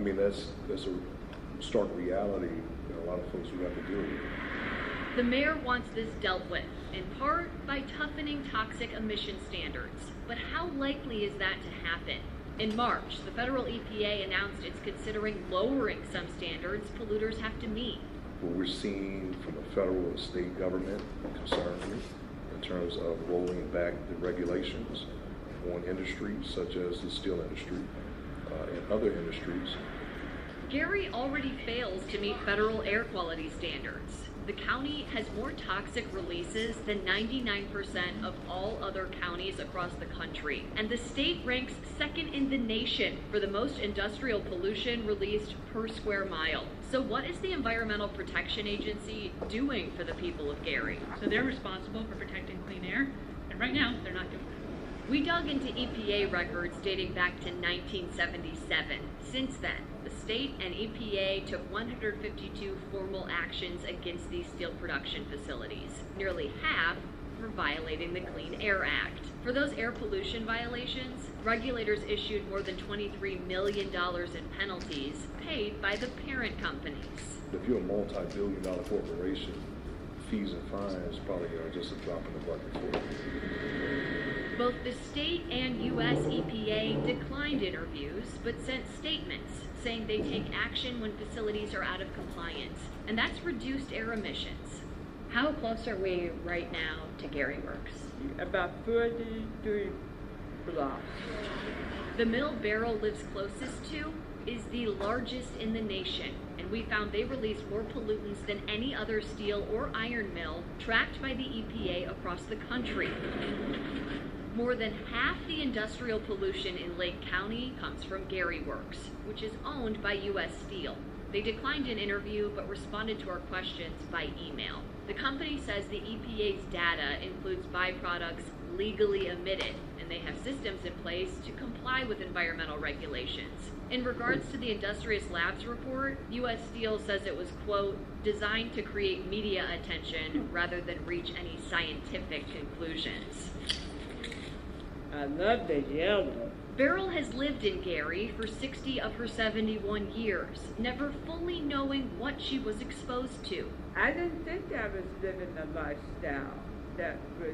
mean, that's a stark reality that a lot of folks would have to deal with. The mayor wants this dealt with, in part by toughening toxic emission standards. But how likely is that to happen? In March, the federal EPA announced it's considering lowering some standards polluters have to meet. What we're seeing from the federal and state government concerns me in terms of rolling back the regulations on industries such as the steel industry and other industries. Gary already fails to meet federal air quality standards. The county has more toxic releases than 99% of all other counties across the country. And the state ranks second in the nation for the most industrial pollution released per square mile. So what is the Environmental Protection Agency doing for the people of Gary? So they're responsible for protecting clean air, and right now they're not doing it. We dug into EPA records dating back to 1977. Since then, the state and EPA took 152 formal actions against these steel production facilities, nearly half for violating the Clean Air Act. For those air pollution violations, regulators issued more than $23 million in penalties paid by the parent companies. If you're a multi-billion-dollar corporation, fees and fines probably are just a drop in the bucket for you. Both the state and U.S. EPA declined interviews, but sent statements saying they take action when facilities are out of compliance, and that's reduced air emissions. How close are we right now to Gary Works? About 43 blocks. The mill Beryl lives closest to is the largest in the nation, and we found they release more pollutants than any other steel or iron mill tracked by the EPA across the country. More than half the industrial pollution in Lake County comes from Gary Works, which is owned by U.S. Steel. They declined an interview but responded to our questions by email. The company says the EPA's data includes byproducts legally emitted, and they have systems in place to comply with environmental regulations. In regards to the Industrious Labs report, U.S. Steel says it was, quote, designed to create media attention rather than reach any scientific conclusions. I love the yellow. Beryl has lived in Gary for 60 of her 71 years, never fully knowing what she was exposed to. I didn't think I was living a lifestyle that was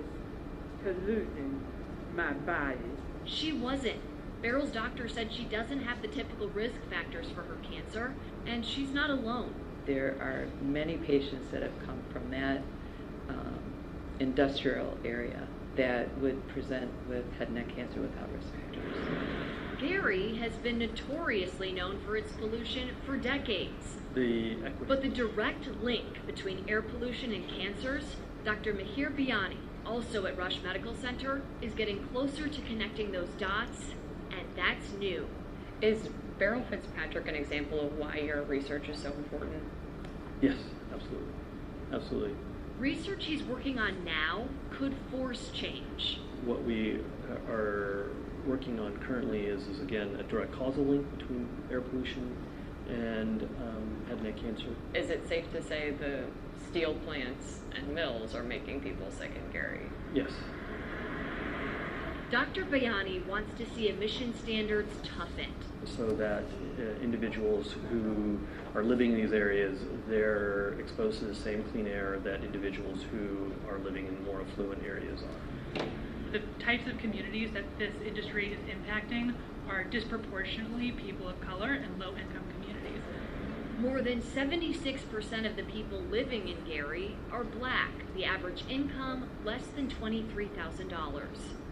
polluting my body. She wasn't. Beryl's doctor said she doesn't have the typical risk factors for her cancer, and she's not alone. There are many patients that have come from that industrial area that would present with head and neck cancer without risk factors. Gary has been notoriously known for its pollution for decades. But the direct link between air pollution and cancers, Dr. Mihir Biani, also at Rush Medical Center, is getting closer to connecting those dots, and that's new. Is Beryl Fitzpatrick an example of why your research is so important? Yes, absolutely. Absolutely. Research he's working on now could force change. What we are working on currently is again, a direct causal link between air pollution and head and neck cancer. Is it safe to say the steel plants and mills are making people sick in Gary? Yes. Dr. Bayani wants to see emission standards toughened. So that individuals who are living in these areas, they're exposed to the same clean air that individuals who are living in more affluent areas are. The types of communities that this industry is impacting are disproportionately people of color and low-income communities. More than 76% of the people living in Gary are Black. The average income, less than $23,000.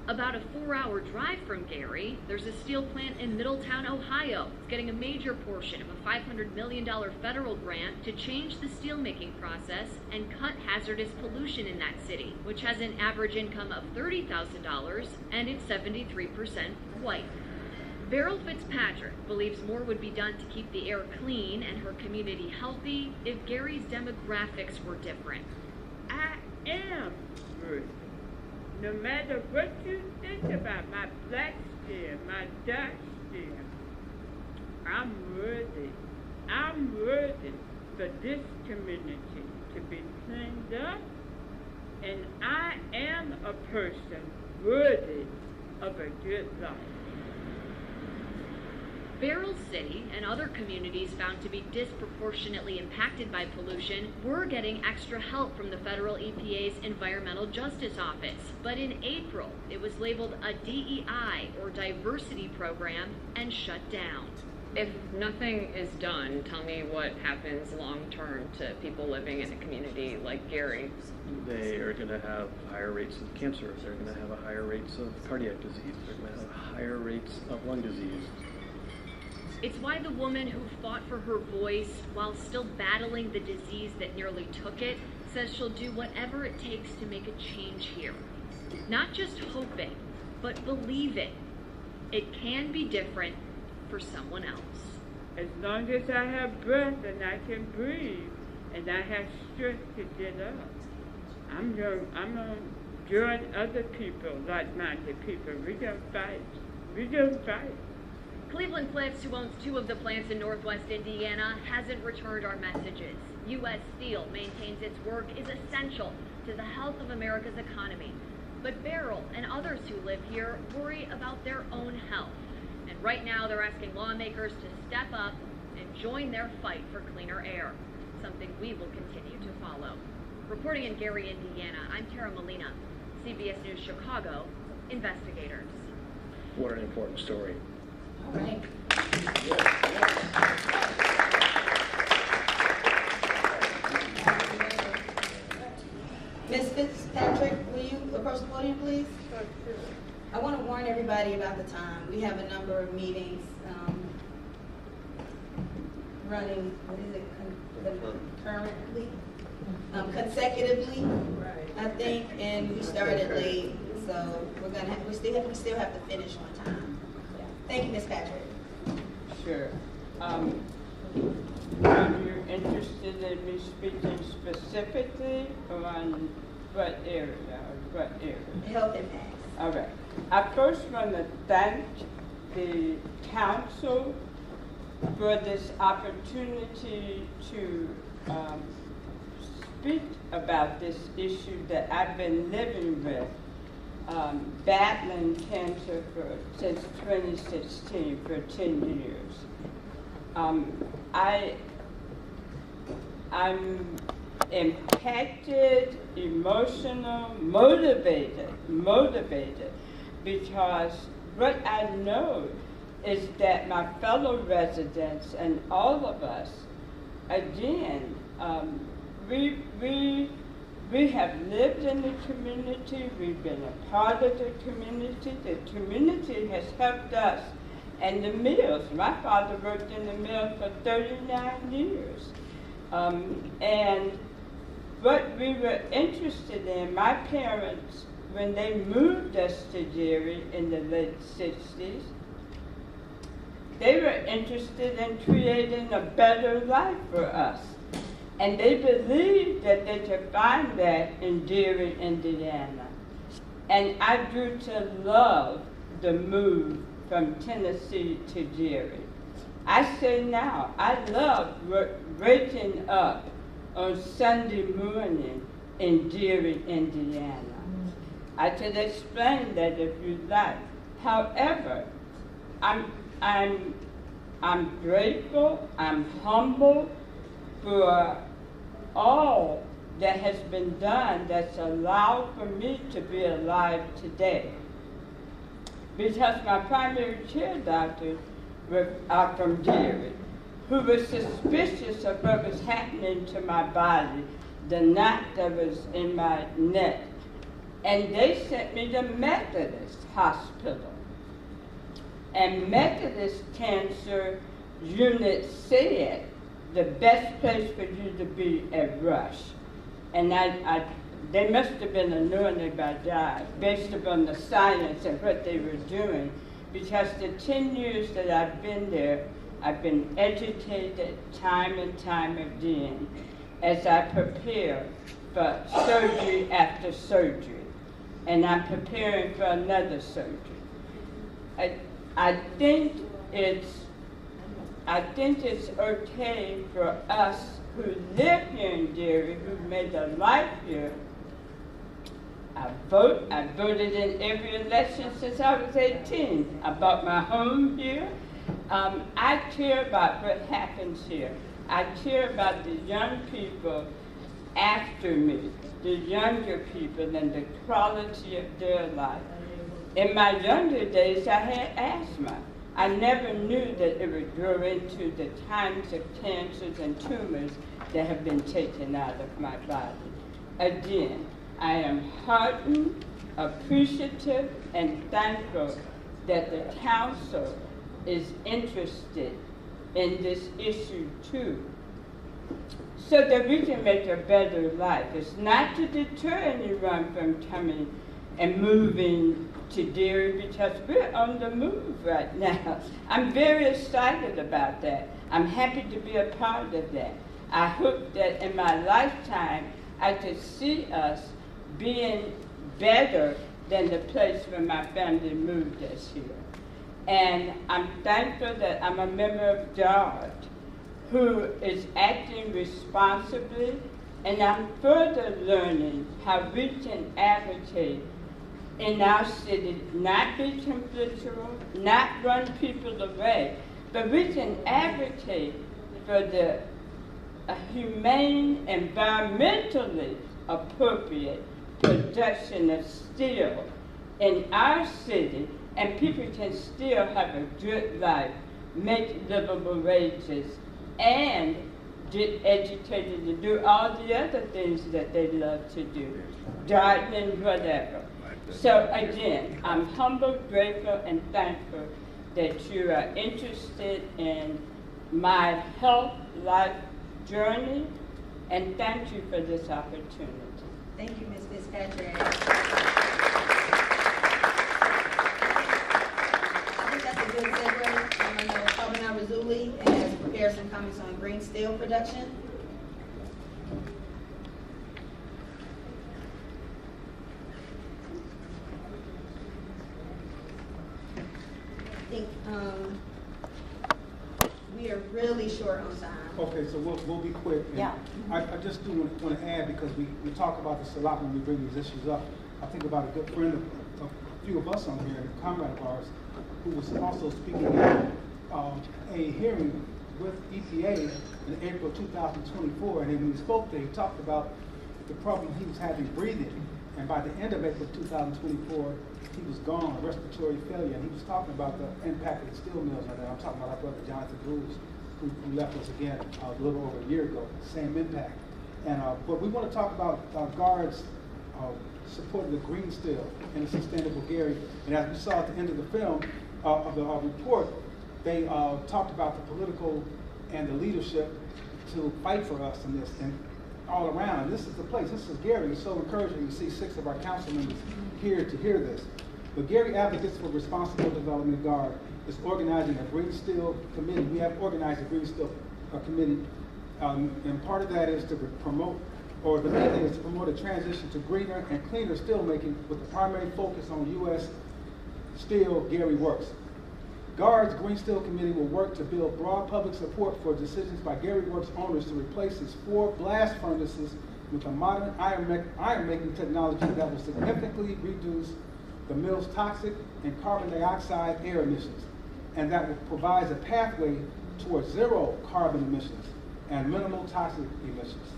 About a 4-hour drive from Gary, there's a steel plant in Middletown, Ohio. It's getting a major portion of a $500 million federal grant to change the steelmaking process and cut hazardous pollution in that city, which has an average income of $30,000 and it's 73% white. Beryl Fitzpatrick believes more would be done to keep the air clean and her community healthy if Gary's demographics were different. I am worthy. No matter what you think about my black skin, my dark skin, I'm worthy. I'm worthy for this community to be cleaned up, and I am a person worthy of a good life. Beryl City and other communities found to be disproportionately impacted by pollution were getting extra help from the federal EPA's Environmental Justice Office. But in April, it was labeled a DEI, or diversity program, and shut down. If nothing is done, tell me what happens long-term to people living in a community like Gary. They are going to have higher rates of cancer. They're going to have higher rates of cardiac disease. They're going to have higher rates of lung disease. It's why the woman who fought for her voice while still battling the disease that nearly took it says she'll do whatever it takes to make a change here. Not just hope it, but believe it. It can be different for someone else. As long as I have breath and I can breathe and I have strength to get up, I'm gonna join other people, like-minded people. We're gonna fight. We're gonna fight. Cleveland Cliffs, who owns 2 of the plants in Northwest Indiana, hasn't returned our messages. U.S. Steel maintains its work is essential to the health of America's economy. But Beryl and others who live here worry about their own health. And right now they're asking lawmakers to step up and join their fight for cleaner air, something we will continue to follow. Reporting in Gary, Indiana, I'm Tara Molina, CBS News Chicago, Investigators. What an important story. All right. Ms. Fitzpatrick, will you approach the podium, please? I want to warn everybody about the time. We have a number of meetings running, what is it, concurrently? Consecutively, I think, and we started late, so we still have to finish on time. Thank you, Ms. Patrick. Sure. Are you interested in me speaking specifically on what area? Health impacts. All right. I first want to thank the council for this opportunity to speak about this issue that I've been living with, battling cancer since 2016 for 10 years. I'm impacted, emotional, motivated, because what I know is that my fellow residents and all of us, again, we have lived in the community, we've been a part of the community has helped us. And the mills, my father worked in the mill for 39 years. And what we were interested in, my parents, when they moved us to Gary in the late 60s, they were interested in creating a better life for us. And they believed that they could find that in Gary, Indiana. And I grew to love the move from Tennessee to Gary. I say now, I love waking up on Sunday morning in Gary, Indiana. I could explain that if you like. However, I'm grateful, I'm humble for all that has been done that's allowed for me to be alive today. Because my primary care doctors are from Gary, who was suspicious of what was happening to my body, the knot that was in my neck. And they sent me to Methodist Hospital. And Methodist Cancer Unit said the best place for you to be at Rush. And they must have been anointed by God based upon the science and what they were doing, because the 10 years that I've been there, I've been educated time and time again as I prepare for surgery after surgery. And I'm preparing for another surgery. I think it's okay for us who live here in Gary, who made a life here. I voted in every election since I was 18. I bought my home here, I care about what happens here. I care about the young people after me, the younger people, and the quality of their life. In my younger days, I had asthma. I never knew that it would grow into the kinds of cancers and tumors that have been taken out of my body. Again, I am heartened, appreciative, and thankful that the council is interested in this issue too, so that we can make a better life. It's not to deter anyone from coming and moving to Gary, because we're on the move right now. I'm very excited about that. I'm happy to be a part of that. I hope that in my lifetime, I could see us being better than the place where my family moved us here. And I'm thankful that I'm a member of GARD, who is acting responsibly, and I'm further learning how we can advocate in our city, not be conflictual, not run people away, but we can advocate for the humane, environmentally appropriate production of steel in our city, and people can still have a good life, make livable wages, and get educated to do all the other things that they love to do, gardening, whatever. So again, I'm humble, grateful, and thankful that you are interested in my health life journey, and thank you for this opportunity. Thank you, Ms. Fitzpatrick. I think that's a good segue. I know Alvin Arizuli has prepared some comments on green steel production. I think we are really short on time. Okay, so we'll be quick. And Yeah. I just do want to add, because we talk about this a lot when we bring these issues up. I think about a good friend of a few of us on here, a comrade of ours, who was also speaking at a hearing with EPA in April 2024, and when he spoke there, he talked about the problem he was having breathing, and by the end of April 2024, he was gone, respiratory failure, and he was talking about the impact of the steel mills on that. I'm talking about our brother Jonathan Bruce, who left us again a little over a year ago, same impact. And but we want to talk about GARD's supporting the green steel and the sustainable Gary. And as we saw at the end of the film, of the report, they talked about the political and the leadership to fight for us in this and all around. And this is the place. This is Gary. It's so encouraging to see 6 of our council members here to hear this. But Gary Advocates for Responsible Development GARD is organizing a green steel committee. We have organized a green steel committee, and part of that is to promote, or the main thing is to promote a transition to greener and cleaner steel making with the primary focus on U.S. Steel Gary Works. GARD's Green Steel Committee will work to build broad public support for decisions by Gary Works owners to replace its 4 blast furnaces with a modern iron-making technology that will significantly reduce the mill's toxic and carbon dioxide air emissions, and that will provide a pathway towards 0 carbon emissions and minimal toxic emissions.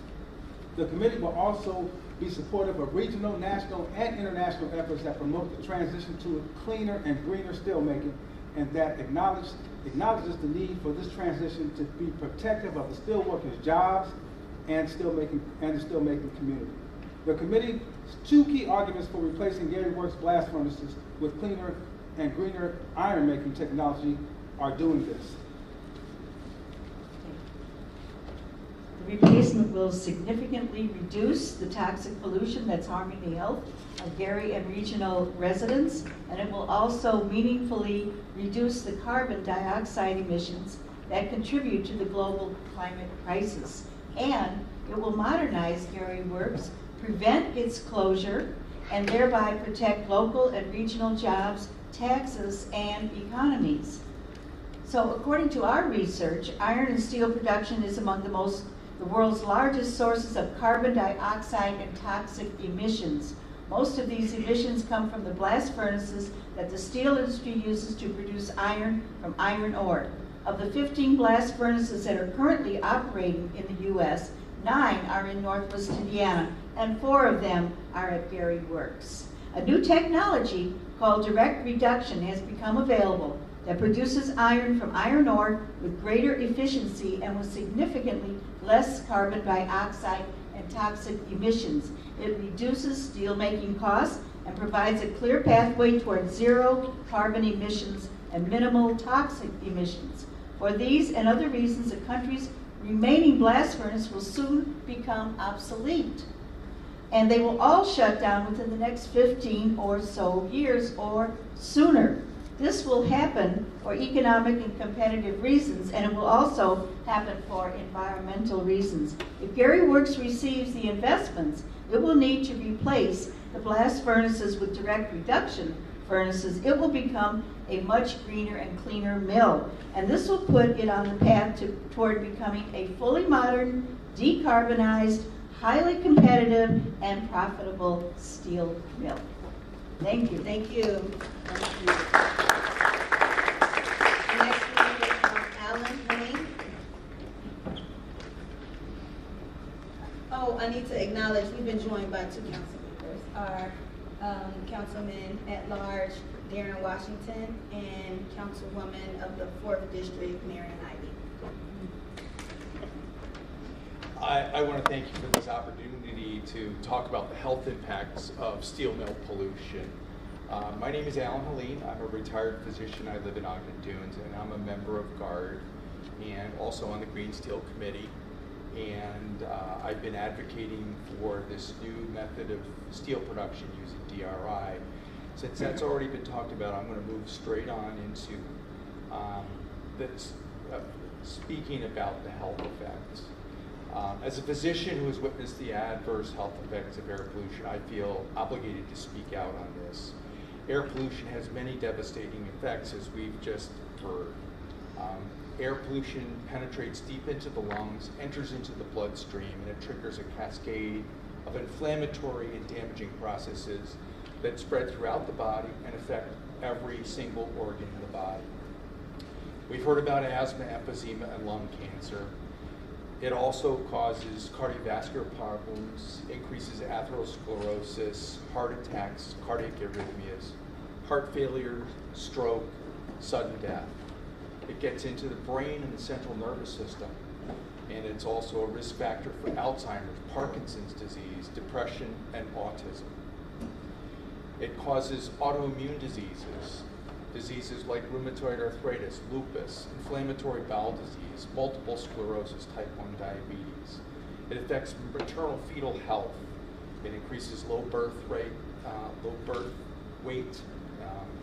The committee will also be supportive of regional, national, and international efforts that promote the transition to cleaner and greener steelmaking, and that acknowledges the need for this transition to be protective of the steelworkers' jobs and the steelmaking community. The committee's 2 key arguments for replacing Gary Works blast furnaces with cleaner and greener iron-making technology are doing this. The replacement will significantly reduce the toxic pollution that's harming the health of Gary and regional residents, and it will also meaningfully reduce the carbon dioxide emissions that contribute to the global climate crisis. And it will modernize Gary Works, prevent its closure, and thereby protect local and regional jobs, taxes, and economies. So according to our research, iron and steel production is among the world's largest sources of carbon dioxide and toxic emissions, Most of these emissions come from the blast furnaces that the steel industry uses to produce iron from iron ore. Of the 15 blast furnaces that are currently operating in the U.S., 9 are in Northwest Indiana, and 4 of them are at Gary Works. A new technology called direct reduction has become available that produces iron from iron ore with greater efficiency and with significantly less carbon dioxide and toxic emissions. It reduces steel-making costs and provides a clear pathway towards zero carbon emissions and minimal toxic emissions. For these and other reasons, the country's remaining blast furnaces will soon become obsolete. And they will all shut down within the next 15 or so years or sooner. This will happen for economic and competitive reasons, and it will also happen for environmental reasons. If Gary Works receives the investments, it will need to replace the blast furnaces with direct reduction furnaces. It will become a much greener and cleaner mill, and this will put it on the path toward becoming a fully modern, decarbonized, highly competitive, and profitable steel mill. Thank you. Thank you. Thank you. Next we have Alan Henning. Oh, I need to acknowledge we've been joined by 2 council members. Our Councilman at Large, Darren Washington, and Councilwoman of the 4th District, Marion Ivey. I want to thank you for this opportunity to talk about the health impacts of steel mill pollution. My name is Alan Helene. I'm a retired physician. I live in Ogden Dunes, and I'm a member of GARD and also on the Green Steel Committee. And I've been advocating for this new method of steel production using DRI. Since that's already been talked about, I'm going to move straight on into speaking about the health effects. As a physician who has witnessed the adverse health effects of air pollution, I feel obligated to speak out on this. Air pollution has many devastating effects, as we've just heard. Air pollution penetrates deep into the lungs, enters into the bloodstream, and it triggers a cascade of inflammatory and damaging processes that spread throughout the body and affect every single organ in the body. We've heard about asthma, emphysema, and lung cancer. It also causes cardiovascular problems, increases atherosclerosis, heart attacks, cardiac arrhythmias, heart failure, stroke, sudden death. It gets into the brain and the central nervous system, and it's also a risk factor for Alzheimer's, Parkinson's disease, depression, and autism. It causes autoimmune diseases, diseases like rheumatoid arthritis, lupus, inflammatory bowel disease, multiple sclerosis, type 1 diabetes. It affects maternal fetal health. It increases low birth weight,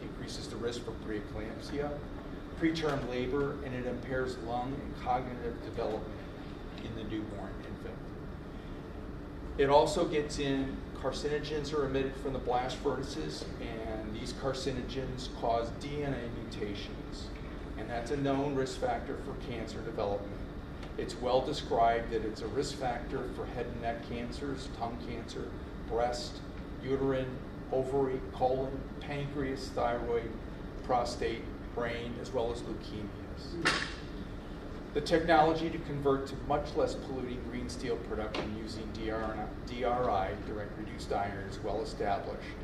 increases the risk for preeclampsia, preterm labor, and it impairs lung and cognitive development in the newborn infant. It also gets in carcinogens are emitted from the blast furnaces, and these carcinogens cause DNA mutations, and that's a known risk factor for cancer development. It's well described that it's a risk factor for head and neck cancers, tongue cancer, breast, uterine, ovary, colon, pancreas, thyroid, prostate, brain, as well as leukemias. The technology to convert to much less polluting green steel production using DRI, direct reduced iron, is well established,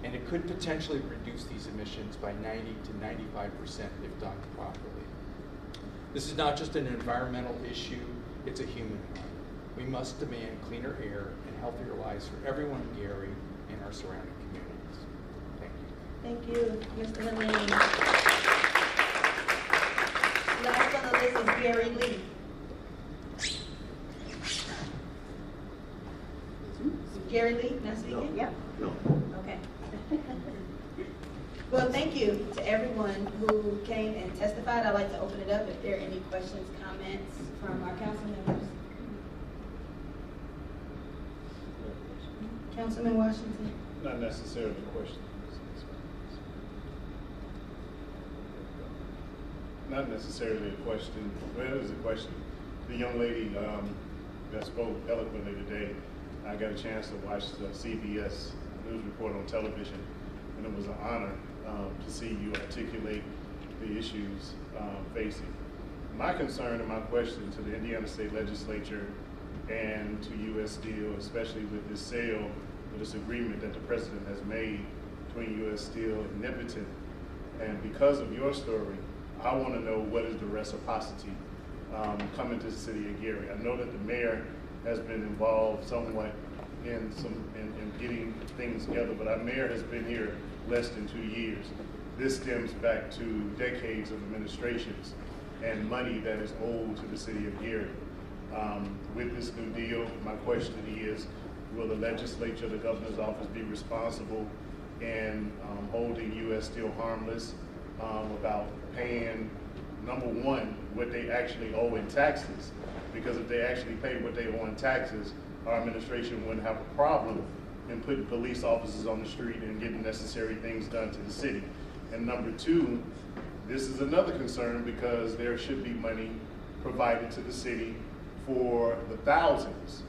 and it could potentially reduce these emissions by 90 to 95% if done properly. This is not just an environmental issue, it's a human one. We must demand cleaner air and healthier lives for everyone in Gary and our surrounding communities. Thank you. Thank you, Mr. Helene. Last on the list is Gary Lee. Gary Lee, not speaking? Yeah. No. Okay. Well, thank you to everyone who came and testified. I'd like to open it up if there are any questions, comments from our council members. Councilman Washington. Not necessarily a question. Not necessarily a question. Well, it was a question. The young lady that spoke eloquently today, I got a chance to watch the CBS news report on television, and it was an honor to see you articulate the issues facing. My concern and my question to the Indiana State Legislature and to U.S. Steel, especially with this sale, with this agreement that the President has made between U.S. Steel and Nipiton, and because of your story, I want to know what is the reciprocity coming to the city of Gary. I know that the mayor has been involved somewhat in getting things together, but our mayor has been here less than 2 years. This stems back to decades of administrations and money that is owed to the city of Gary. With this new deal, my question is, will the legislature, the governor's office be responsible in holding U.S. Steel harmless about paying, number one, what they actually owe in taxes? Because if they actually pay what they owe in taxes, our administration wouldn't have a problem in putting police officers on the street and getting necessary things done to the city. And number two, this is another concern because there should be money provided to the city for the thousands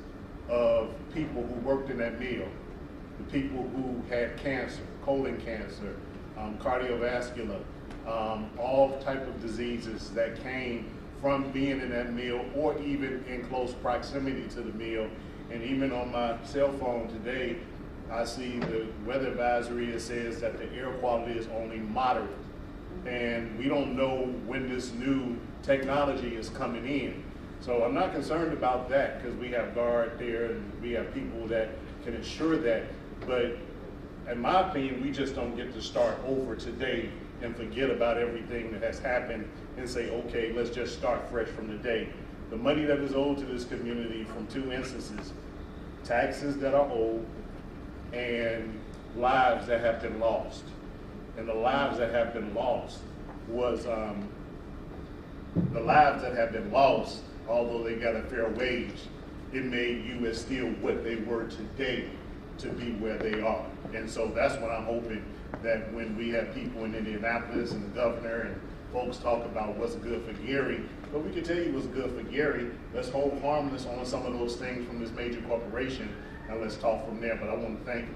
of people who worked in that mill, the people who had cancer, colon cancer, cardiovascular, all type of diseases that came from being in that mill or even in close proximity to the mill. And even on my cell phone today, I see the weather advisory that says that the air quality is only moderate. And we don't know when this new technology is coming in. So I'm not concerned about that because we have guard there and we have people that can ensure that. But in my opinion, we just don't get to start over today and forget about everything that has happened and say, okay, let's just start fresh from today. The money that is owed to this community from two instances, taxes that are owed and lives that have been lost. And the lives that have been lost was, although they got a fair wage, it made U.S. Steel what they were today to be where they are. And so that's what I'm hoping, that when we have people in Indianapolis and the governor and folks talk about what's good for Gary, but we can tell you what's good for Gary. Let's hold harmless on some of those things from this major corporation, and let's talk from there. But I want to thank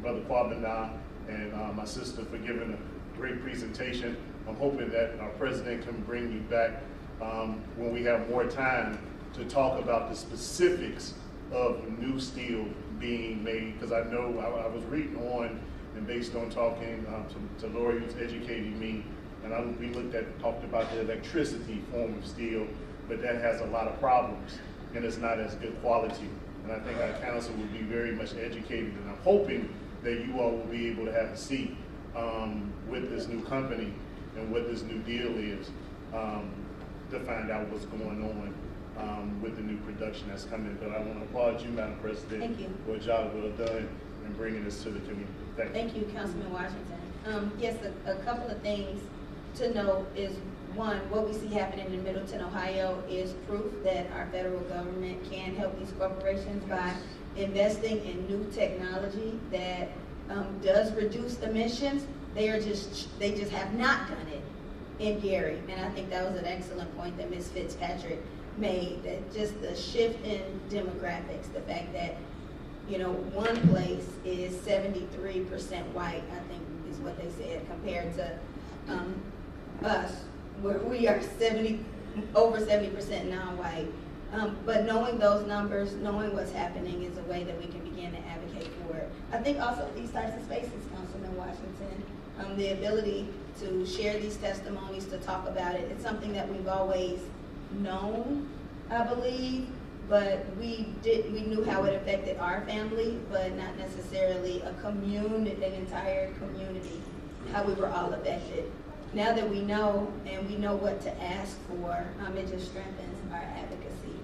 Brother Kwabena and my sister for giving a great presentation. I'm hoping that our president can bring you back when we have more time to talk about the specifics of new steel being made, because I know I was reading on and based on talking to Lori, who's educating me, and we talked about the electricity form of steel, but that has a lot of problems and it's not as good quality. And I think our council would be very much educated, and I'm hoping that you all will be able to have a seat with this new company and what this new deal is to find out what's going on with the new production that's coming. But I want to applaud you, Madam President, Thank you. for a job well done in bringing this to the community. Thank you. Thank you, Councilman Washington. Yes, a couple of things to note is, one, what we see happening in Middleton, Ohio is proof that our federal government can help these corporations by investing in new technology that does reduce emissions. They just have not done it in Gary. And I think that was an excellent point that Ms. Fitzpatrick made, that just the shift in demographics, the fact that, you know, one place is 73% white, I think is what they said, compared to us, where we are over 70% non-white. But knowing those numbers, knowing what's happening is a way that we can begin to advocate for it. I think also these types of spaces, Councilman Washington, the ability to share these testimonies, to talk about it, it's something that we've always known, I believe, but we knew how it affected our family, but not necessarily an entire community, how we were all affected. Now that we know, and we know what to ask for, it just strengthens our advocacy.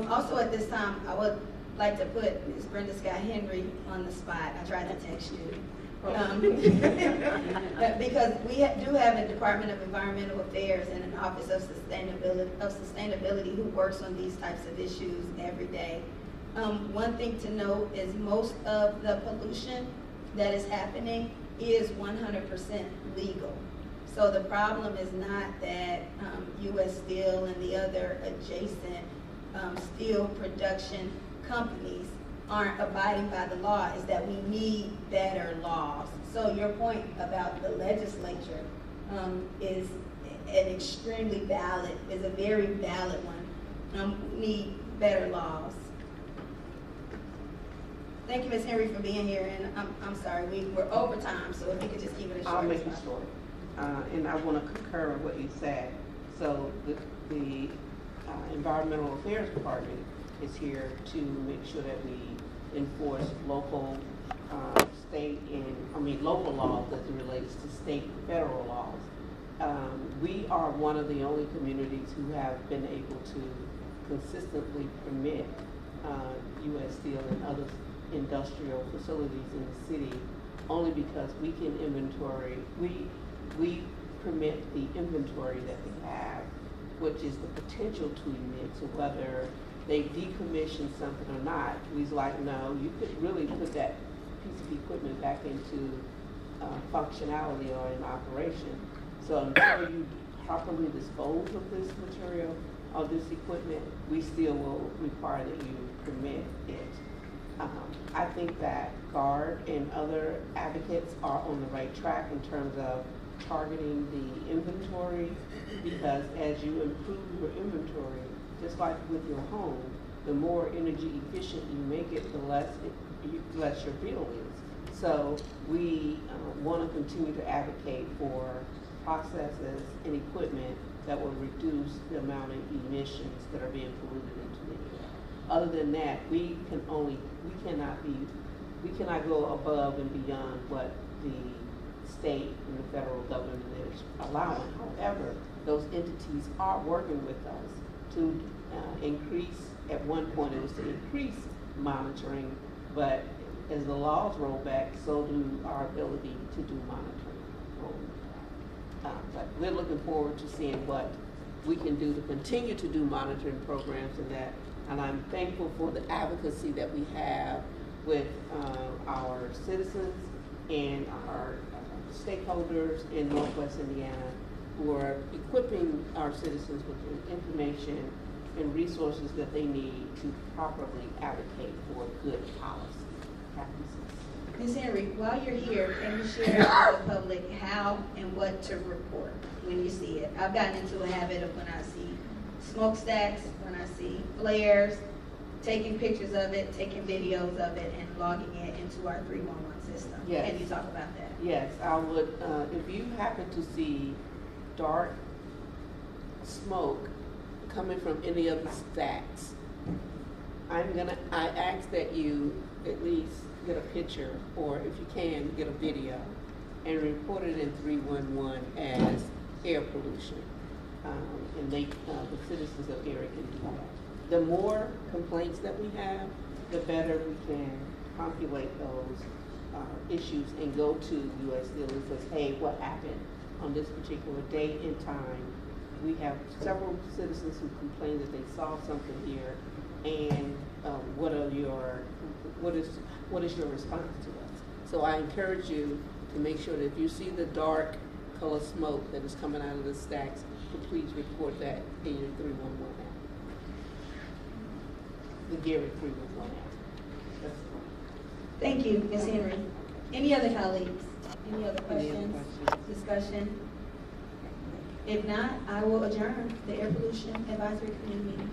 Also at this time, I would like to put Ms. Brenda Scott Henry on the spot. I tried to text you. Because we do have a Department of Environmental Affairs and an Office of Sustainability who works on these types of issues every day. One thing to note is most of the pollution that is happening is 100% legal. So the problem is not that U.S. Steel and the other adjacent steel production companies aren't abiding by the law is that we need better laws. So your point about the legislature is a very valid one. We need better laws. Thank you, Ms. Henry, for being here, and I'm sorry, we're over time, so if you could just keep it as short I'll as make it possible. short. And I want to concur with what you said. So the Environmental Affairs Department is here to make sure that we enforce local, local laws as it relates to state and federal laws. We are one of the only communities who have been able to consistently permit U.S. Steel and other industrial facilities in the city only because we can inventory, we permit the inventory that we have, which is the potential to emit. So whether they decommission something or not, we's like, no, you could really put that piece of equipment back into functionality or in operation. So until you properly dispose of this material, of this equipment, we still will require that you permit it. I think that GARD and other advocates are on the right track in terms of targeting the inventory, because as you improve your inventory, just like with your home, the more energy efficient you make it, the less your bill is. So we want to continue to advocate for processes and equipment that will reduce the amount of emissions that are being polluted into the air. Other than that, we cannot go above and beyond what the state and the federal government is allowing. However, those entities are working with us to increase, at one point it was to increase monitoring, but as the laws roll back, so do our ability to do monitoring. But we're looking forward to seeing what we can do to continue to do monitoring programs and that. And I'm thankful for the advocacy that we have with our citizens and our stakeholders in Northwest Indiana who are equipping our citizens with the information and resources that they need to properly advocate for good policy practices. Ms. Henry, while you're here, can you share with the public how and what to report when you see it? I've gotten into a habit of when I see smokestacks, when I see flares, taking pictures of it, taking videos of it, and logging it into our 311 system. Yes. Can you talk about that? Yes, I would. If you happen to see dark smoke coming from any of the stacks, I ask that you at least get a picture, or if you can, get a video, and report it in 311 as air pollution. And the citizens of Erie can do that. The more complaints that we have, the better we can populate those issues and go to U.S. Steel and says, hey, what happened on this particular date and time? We have several citizens who complain that they saw something here, and what is your response to us? So I encourage you to make sure that if you see the dark color smoke that is coming out of the stacks, to please report that in your 311 app. The Gary 311 app. Thank you, Ms. Henry. Any other colleagues? Any other questions? Discussion? If not, I will adjourn the Air Pollution Advisory Committee meeting.